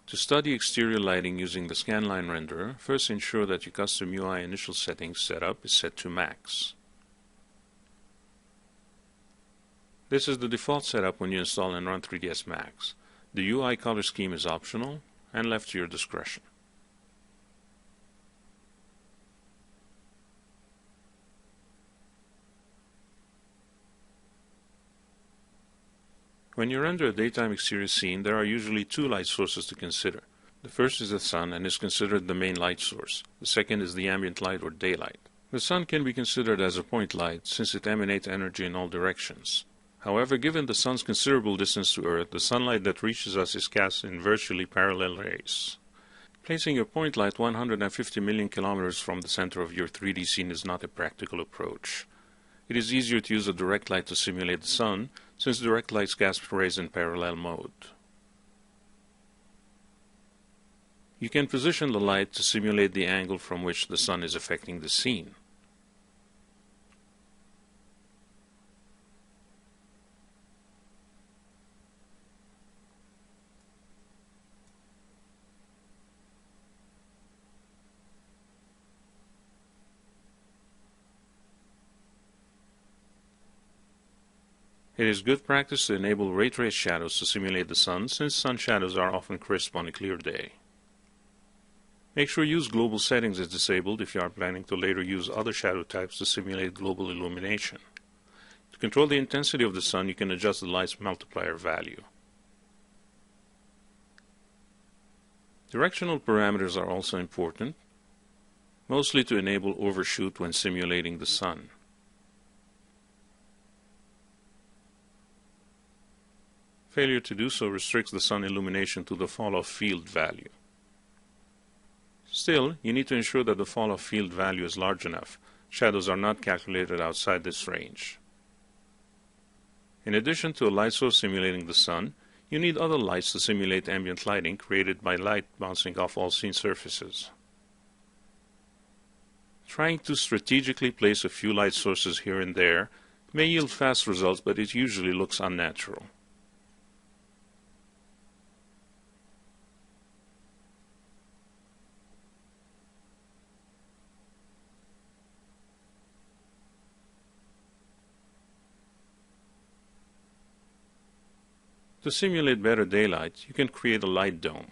To study exterior lighting using the Scanline renderer, first ensure that your custom UI initial settings setup is set to max. This is the default setup when you install and run 3ds Max. The UI color scheme is optional and left to your discretion. When you render a daytime exterior scene, there are usually two light sources to consider. The first is the sun and is considered the main light source. The second is the ambient light or daylight. The sun can be considered as a point light since it emanates energy in all directions. However, given the sun's considerable distance to Earth, the sunlight that reaches us is cast in virtually parallel rays. Placing a point light 150 million kilometers from the center of your 3D scene is not a practical approach. It is easier to use a direct light to simulate the sun, since direct lights cast rays in parallel mode. You can position the light to simulate the angle from which the sun is affecting the scene. It is good practice to enable ray trace shadows to simulate the sun, since sun shadows are often crisp on a clear day. Make sure use global settings is disabled if you are planning to later use other shadow types to simulate global illumination. To control the intensity of the sun, you can adjust the light's multiplier value. Directional parameters are also important, mostly to enable overshoot when simulating the sun. Failure to do so restricts the sun illumination to the fall-off field value. Still, you need to ensure that the fall-off field value is large enough. Shadows are not calculated outside this range. In addition to a light source simulating the sun, you need other lights to simulate ambient lighting created by light bouncing off all scene surfaces. Trying to strategically place a few light sources here and there may yield fast results, but it usually looks unnatural. To simulate better daylight, you can create a light dome.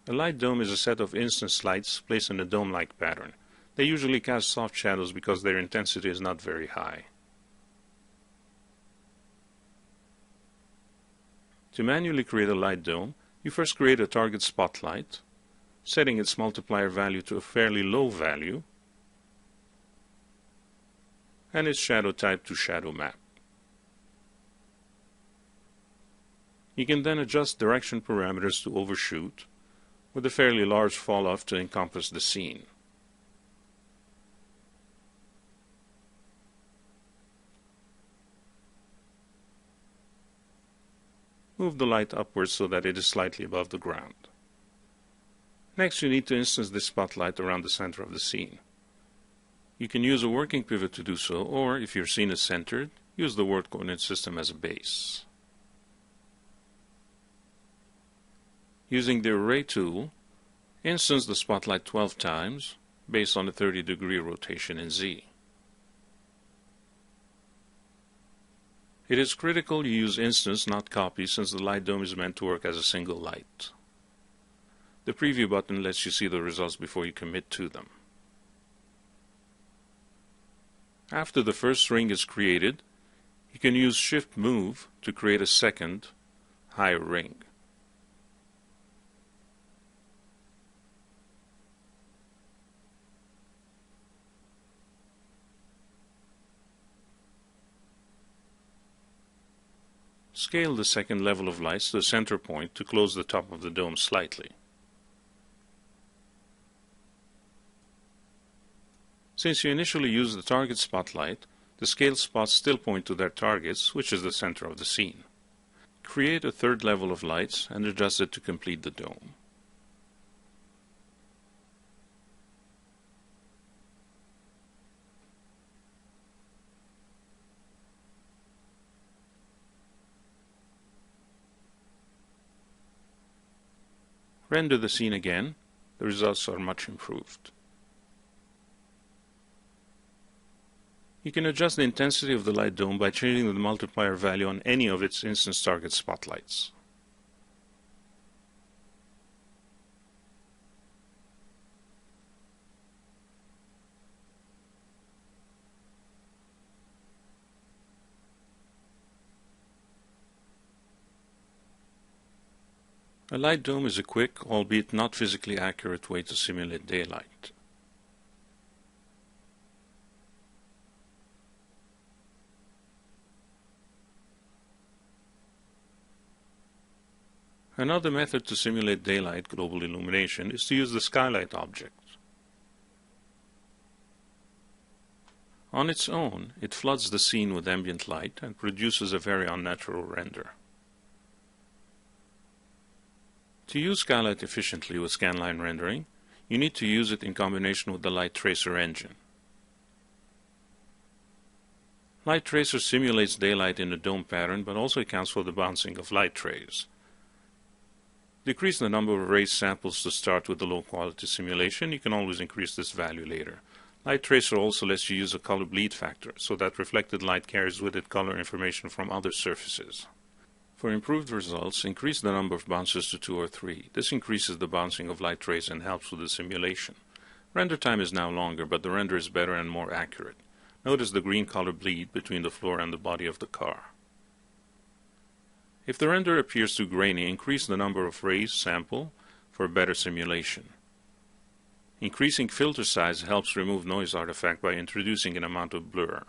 A light dome is a set of instance lights placed in a dome-like pattern. They usually cast soft shadows because their intensity is not very high. To manually create a light dome, you first create a target spotlight, setting its multiplier value to a fairly low value, and its shadow type to shadow map. You can then adjust direction parameters to overshoot, with a fairly large fall-off to encompass the scene. Move the light upwards so that it is slightly above the ground. Next, you need to instance this spotlight around the center of the scene. You can use a working pivot to do so, or if your scene is centered, use the world coordinate system as a base. Using the Array tool, instance the spotlight 12 times based on a 30-degree rotation in Z. It is critical you use instance, not copy, since the light dome is meant to work as a single light. The preview button lets you see the results before you commit to them. After the first ring is created, you can use Shift Move to create a second, higher ring. Scale the second level of lights to the center point to close the top of the dome slightly. Since you initially use the target spotlight, the scaled spots still point to their targets, which is the center of the scene. Create a third level of lights and adjust it to complete the dome. Render the scene again. The results are much improved. You can adjust the intensity of the light dome by changing the multiplier value on any of its instance target spotlights. A light dome is a quick, albeit not physically accurate way to simulate daylight. Another method to simulate daylight global illumination is to use the skylight object. On its own, it floods the scene with ambient light and produces a very unnatural render. To use skylight efficiently with Scanline rendering, you need to use it in combination with the light tracer engine. Light tracer simulates daylight in a dome pattern, but also accounts for the bouncing of light rays. Decrease the number of rays samples to start with the low-quality simulation. You can always increase this value later. Light tracer also lets you use a color bleed factor, so that reflected light carries with it color information from other surfaces. For improved results, increase the number of bounces to 2 or 3. This increases the bouncing of light rays and helps with the simulation. Render time is now longer, but the render is better and more accurate. Notice the green color bleed between the floor and the body of the car. If the render appears too grainy, increase the number of rays sample for better simulation. Increasing filter size helps remove noise artifact by introducing an amount of blur.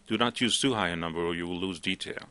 Do not use too high a number or you will lose detail.